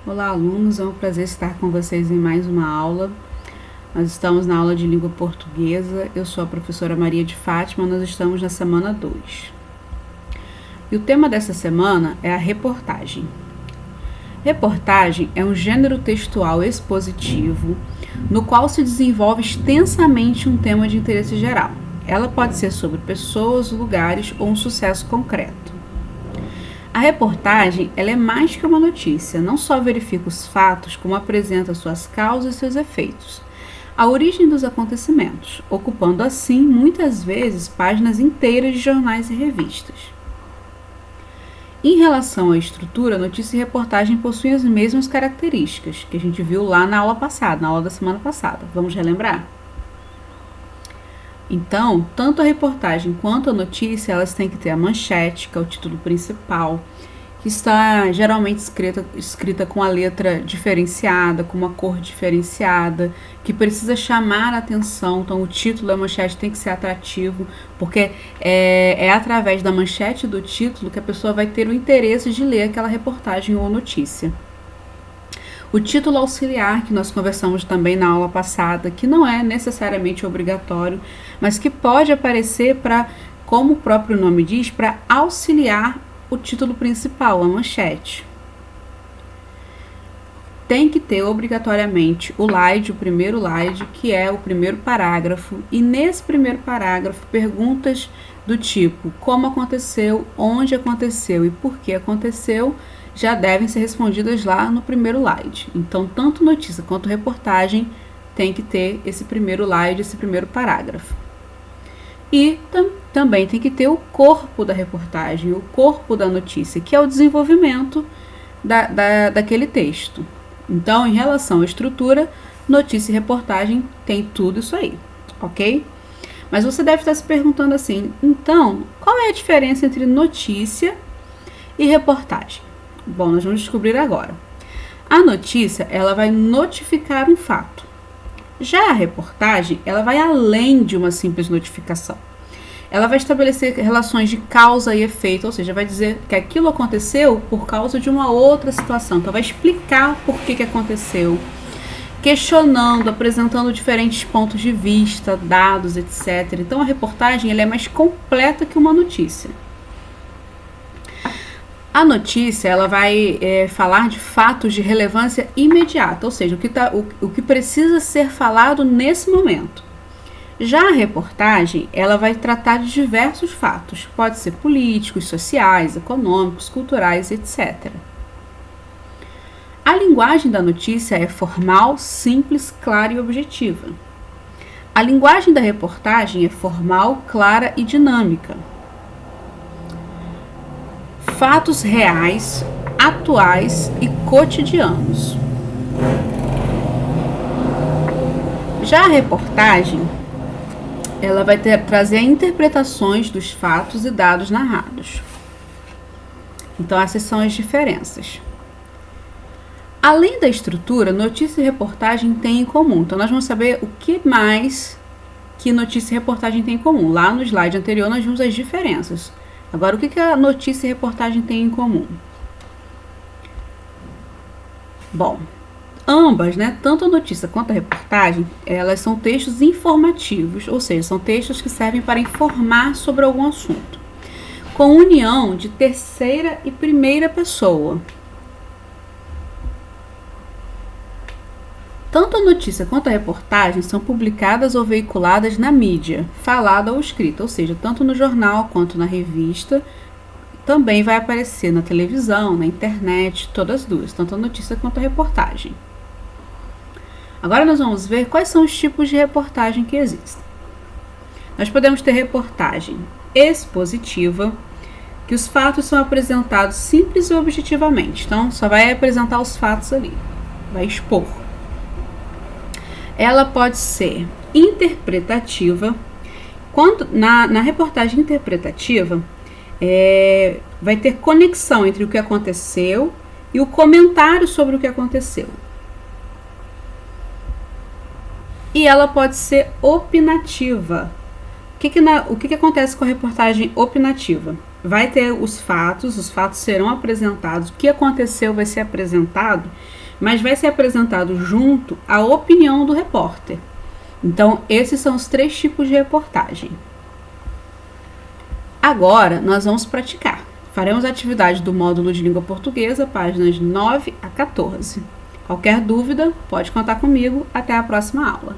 Olá, alunos, é um prazer estar com vocês em mais uma aula. Nós estamos na aula de língua portuguesa. Eu sou a professora Maria de Fátima, nós estamos na semana 2. E o tema dessa semana é a reportagem. Reportagem é um gênero textual expositivo no qual se desenvolve extensamente um tema de interesse geral. Ela pode ser sobre pessoas, lugares ou um sucesso concreto. A reportagem ela é mais que uma notícia, não só verifica os fatos, como apresenta suas causas e seus efeitos, a origem dos acontecimentos, ocupando assim, muitas vezes, páginas inteiras de jornais e revistas. Em relação à estrutura, notícia e reportagem possuem as mesmas características que a gente viu lá na aula passada, na aula da semana passada. Vamos relembrar? Então, tanto a reportagem quanto a notícia, elas têm que ter a manchete, que é o título principal, que está geralmente escrita com a letra diferenciada, com uma cor diferenciada, que precisa chamar a atenção. Então, o título da manchete tem que ser atrativo, porque é através da manchete do título que a pessoa vai ter o interesse de ler aquela reportagem ou notícia. O título auxiliar, que nós conversamos também na aula passada, que não é necessariamente obrigatório, mas que pode aparecer para, como o próprio nome diz, para auxiliar o título principal, a manchete. Tem que ter obrigatoriamente o slide, o primeiro slide, que é o primeiro parágrafo, e nesse primeiro parágrafo, perguntas do tipo como aconteceu, onde aconteceu e por que aconteceu, já devem ser respondidas lá no primeiro slide. Então, tanto notícia quanto reportagem tem que ter esse primeiro slide, esse primeiro parágrafo. E também tem que ter o corpo da reportagem, o corpo da notícia, que é o desenvolvimento daquele texto. Então, em relação à estrutura, notícia e reportagem tem tudo isso aí, ok? Mas você deve estar se perguntando assim, então, qual é a diferença entre notícia e reportagem? Bom, nós vamos descobrir agora. A notícia, ela vai notificar um fato. Já a reportagem, ela vai além de uma simples notificação. Ela vai estabelecer relações de causa e efeito, ou seja, vai dizer que aquilo aconteceu por causa de uma outra situação. Então, vai explicar por que aconteceu, questionando, apresentando diferentes pontos de vista, dados, etc. Então, a reportagem ela é mais completa que uma notícia. A notícia ela vai falar de fatos de relevância imediata, ou seja, o que precisa ser falado nesse momento. Já a reportagem ela vai tratar de diversos fatos, pode ser políticos, sociais, econômicos, culturais, etc. A linguagem da notícia é formal, simples, clara e objetiva. A linguagem da reportagem é formal, clara e dinâmica. Fatos reais, atuais e cotidianos. Já a reportagem, ela vai trazer interpretações dos fatos e dados narrados. Então, essas são as diferenças. Além da estrutura, notícia e reportagem têm em comum. Então, nós vamos saber o que mais que notícia e reportagem têm em comum. Lá no slide anterior, nós vimos as diferenças. Agora, o que a notícia e reportagem têm em comum? Bom, ambas, tanto a notícia quanto a reportagem, elas são textos informativos, ou seja, são textos que servem para informar sobre algum assunto, com união de terceira e primeira pessoa. Tanto a notícia quanto a reportagem são publicadas ou veiculadas na mídia, falada ou escrita, ou seja, tanto no jornal quanto na revista, também vai aparecer na televisão, na internet, todas as duas, tanto a notícia quanto a reportagem. Agora nós vamos ver quais são os tipos de reportagem que existem. Nós podemos ter reportagem expositiva, que os fatos são apresentados simples e objetivamente, então só vai apresentar os fatos ali, vai expor. Ela pode ser interpretativa. Quando na reportagem interpretativa, vai ter conexão entre o que aconteceu e o comentário sobre o que aconteceu. E ela pode ser opinativa. O que acontece com a reportagem opinativa? vai ter os fatos serão apresentados, o que aconteceu vai ser apresentado, mas vai ser apresentado junto à opinião do repórter. Então, esses são os 3 tipos de reportagem. Agora, nós vamos praticar. Faremos a atividade do módulo de língua portuguesa, páginas 9 a 14. Qualquer dúvida, pode contar comigo. Até a próxima aula.